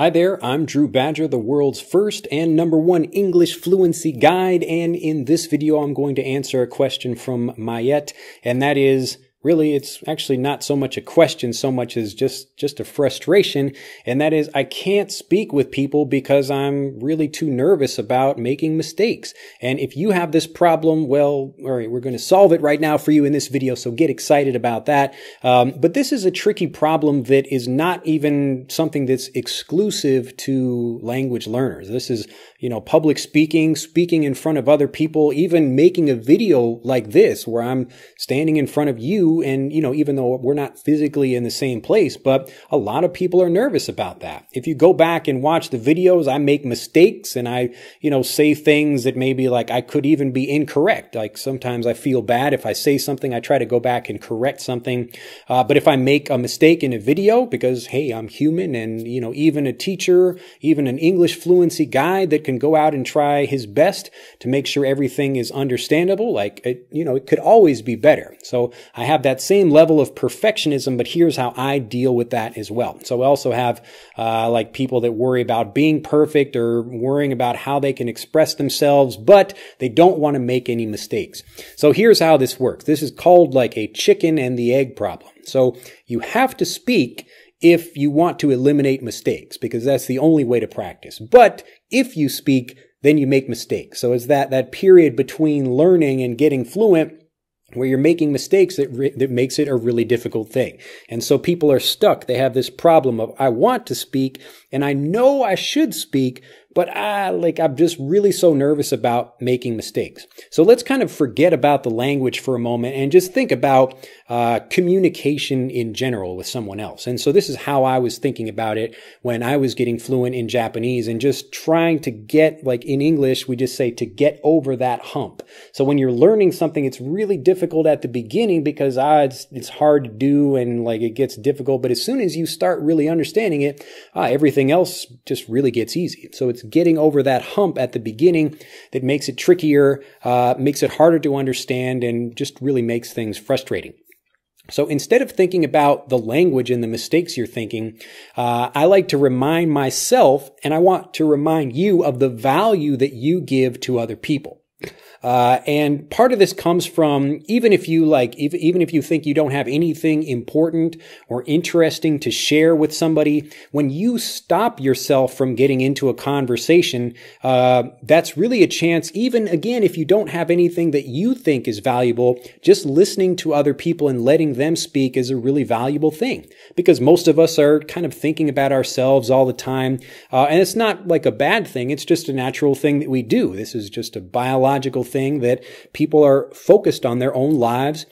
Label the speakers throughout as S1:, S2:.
S1: Hi there, I'm Drew Badger, the world's first and #1 English fluency guide, and in this video I'm going to answer a question from Mayette, and that is, really, it's actually not so much a question so much as just a frustration, and that is I can't speak with people because I'm really too nervous about making mistakes. And if you have this problem, well, all right, we're going to solve it right now for you in this video, so get excited about that. But this is a tricky problem that is not even something that's exclusive to language learners. This is, public speaking, speaking in front of other people, even making a video like this where I'm standing in front of you. And, even though we're not physically in the same place, but a lot of people are nervous about that. If you go back and watch the videos, I make mistakes and I, say things that maybe like I could even be incorrect. Like sometimes I feel bad if I say something, I try to go back and correct something. But if I make a mistake in a video, because hey, I'm human and, even a teacher, even an English fluency guide that can go out and try his best to make sure everything is understandable, it could always be better. So I have that same level of perfectionism, but here's how I deal with that as well. So I also have people that worry about being perfect or worrying about how they can express themselves, but they don't want to make any mistakes. So here's how this works. This is called like a chicken and the egg problem. So you have to speak if you want to eliminate mistakes, because that's the only way to practice. But if you speak, then you make mistakes. So it's that period between learning and getting fluent where you're making mistakes that makes it a really difficult thing. And so people are stuck. They have this problem of, I want to speak and I know I should speak, but I'm just really so nervous about making mistakes. So let's kind of forget about the language for a moment and just think about communication in general with someone else. And so this is how I was thinking about it when I was getting fluent in Japanese and just trying to get, like in English, we just say to get over that hump. So when you're learning something, it's really difficult at the beginning because it's hard to do and it gets difficult. But as soon as you start really understanding it, everything else just really gets easy. So it's getting over that hump at the beginning that makes it trickier, makes it harder to understand, and just really makes things frustrating. So instead of thinking about the language and the mistakes you're thinking, I like to remind myself, and I want to remind you of the value that you give to other people. And part of this comes from, even if you think you don't have anything important or interesting to share with somebody, when you stop yourself from getting into a conversation, that's really a chance, even again, if you don't have anything that you think is valuable, just listening to other people and letting them speak is a really valuable thing, because most of us are kind of thinking about ourselves all the time. And it's not like a bad thing. It's just a natural thing that we do. This is just a biological thing that people are focused on their own lives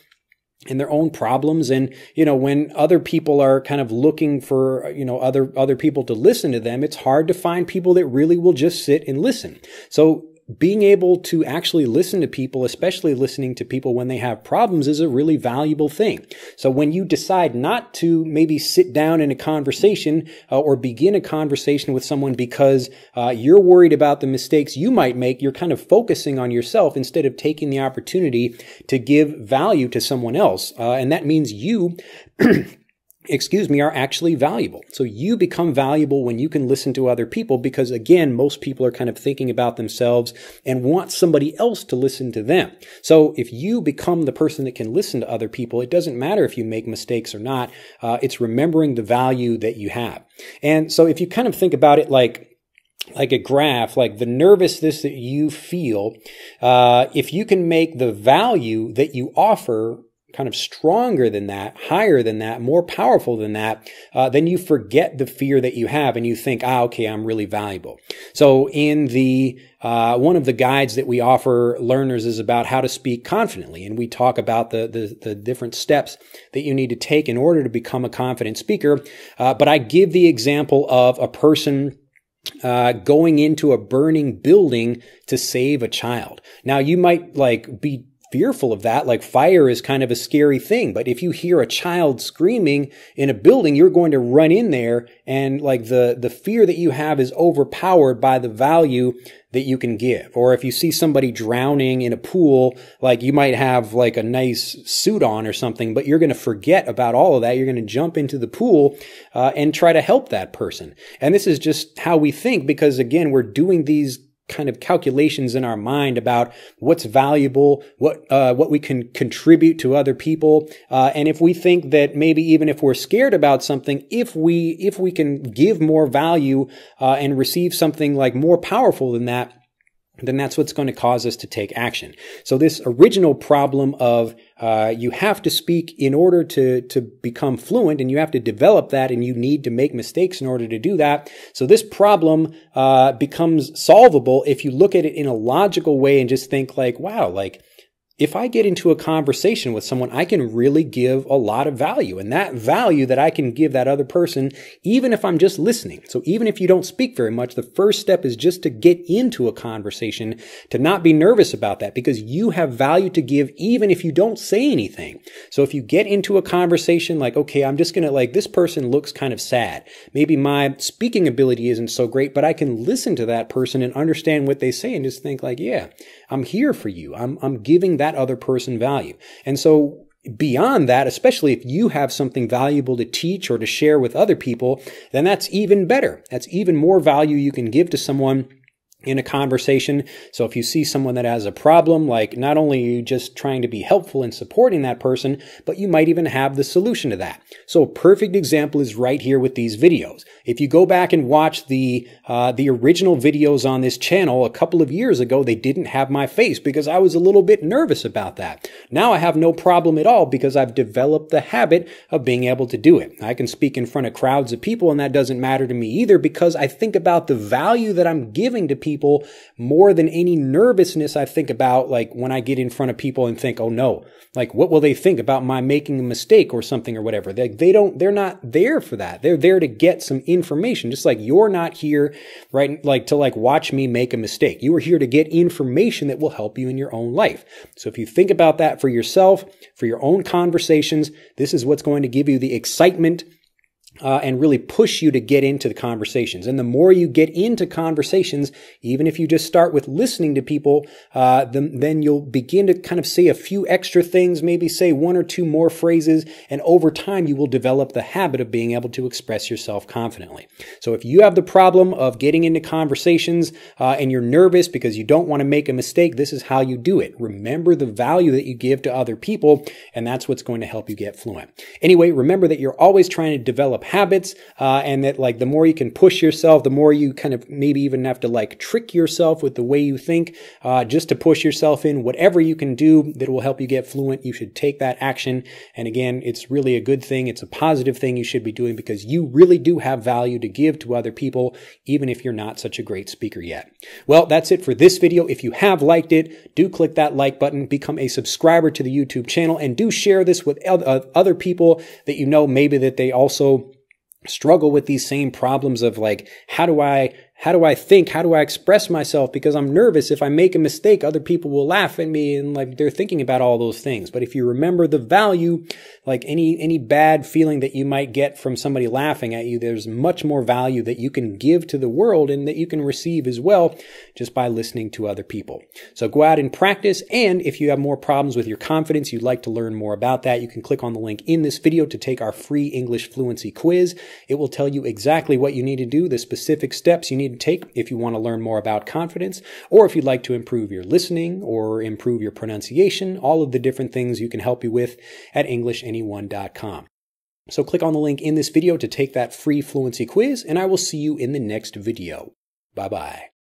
S1: and their own problems. And, when other people are kind of looking for, other people to listen to them, it's hard to find people that really will just sit and listen. So being able to actually listen to people, especially listening to people when they have problems, is a really valuable thing. So when you decide not to maybe sit down in a conversation or begin a conversation with someone because you're worried about the mistakes you might make, you're kind of focusing on yourself instead of taking the opportunity to give value to someone else. And that means you are actually valuable. So you become valuable when you can listen to other people because, again, most people are kind of thinking about themselves and want somebody else to listen to them. So if you become the person that can listen to other people, it doesn't matter if you make mistakes or not. It's remembering the value that you have. And so if you kind of think about it like a graph, like the nervousness that you feel, if you can make the value that you offer kind of stronger than that, higher than that, more powerful than that, then you forget the fear that you have and you think, okay, I'm really valuable. So in the one of the guides that we offer learners is about how to speak confidently. And we talk about the different steps that you need to take in order to become a confident speaker. But I give the example of a person going into a burning building to save a child. Now, you might be fearful of that. Like fire is kind of a scary thing, but if you hear a child screaming in a building, you're going to run in there, and like the fear that you have is overpowered by the value that you can give. Or if you see somebody drowning in a pool, like you might have like a nice suit on or something, but you're going to forget about all of that. You're going to jump into the pool and try to help that person. And this is just how we think, because again, we're doing these kind of calculations in our mind about what's valuable, what we can contribute to other people. And if we think that maybe even if we're scared about something, if we can give more value, and receive something like more powerful than that, then that's what's going to cause us to take action. So this original problem of you have to speak in order to become fluent, and you have to develop that, and you need to make mistakes in order to do that. So this problem becomes solvable if you look at it in a logical way and just think like, wow, like if I get into a conversation with someone, I can really give a lot of value. And that value that I can give that other person, even if I'm just listening. So even if you don't speak very much, the first step is just to get into a conversation, to not be nervous about that, because you have value to give even if you don't say anything. So if you get into a conversation like, okay, I'm just going to like, this person looks kind of sad. Maybe my speaking ability isn't so great, but I can listen to that person and understand what they say and just think like, yeah, I'm here for you. I'm giving that other person value. And so beyond that, especially if you have something valuable to teach or to share with other people, then that's even better. That's even more value you can give to someone in a conversation. So if you see someone that has a problem, like not only are you just trying to be helpful and supporting that person, but you might even have the solution to that. So a perfect example is right here with these videos. If you go back and watch the original videos on this channel a couple of years ago, they didn't have my face because I was a little bit nervous about that. Now I have no problem at all because I've developed the habit of being able to do it. I can speak in front of crowds of people, and that doesn't matter to me either because I think about the value that I'm giving to people more than any nervousness I think about, like when I get in front of people and think, oh no, like what will they think about my making a mistake or something or whatever. They're not there for that. They're there to get some information, just like you're not here, right? Like to like watch me make a mistake. You are here to get information that will help you in your own life. So if you think about that for yourself, for your own conversations, this is what's going to give you the excitement and really push you to get into the conversations. And the more you get into conversations, even if you just start with listening to people, then you'll begin to kind of say a few extra things, maybe say one or two more phrases, and over time you will develop the habit of being able to express yourself confidently. So if you have the problem of getting into conversations and you're nervous because you don't want to make a mistake, this is how you do it. Remember the value that you give to other people, and that's what's going to help you get fluent. Anyway, remember that you're always trying to develop habits, and that like the more you can push yourself, the more you kind of maybe even have to like trick yourself with the way you think, just to push yourself in. Whatever you can do that will help you get fluent, you should take that action. And again, it's really a good thing. It's a positive thing you should be doing because you really do have value to give to other people, even if you're not such a great speaker yet. Well, that's it for this video. If you have liked it, do click that like button, become a subscriber to the YouTube channel, and do share this with other people that you know maybe that they also struggle with these same problems of like, how do I think? How do I express myself? Because I'm nervous. If I make a mistake, other people will laugh at me, and like they're thinking about all those things. But if you remember the value, like any bad feeling that you might get from somebody laughing at you, there's much more value that you can give to the world and that you can receive as well just by listening to other people. So go out and practice. And if you have more problems with your confidence, you'd like to learn more about that, you can click on the link in this video to take our free English fluency quiz. It will tell you exactly what you need to do, the specific steps you need to take if you want to learn more about confidence, or if you'd like to improve your listening or improve your pronunciation, all of the different things you can help you with at EnglishAnyone.com. So click on the link in this video to take that free fluency quiz, and I will see you in the next video. Bye-bye.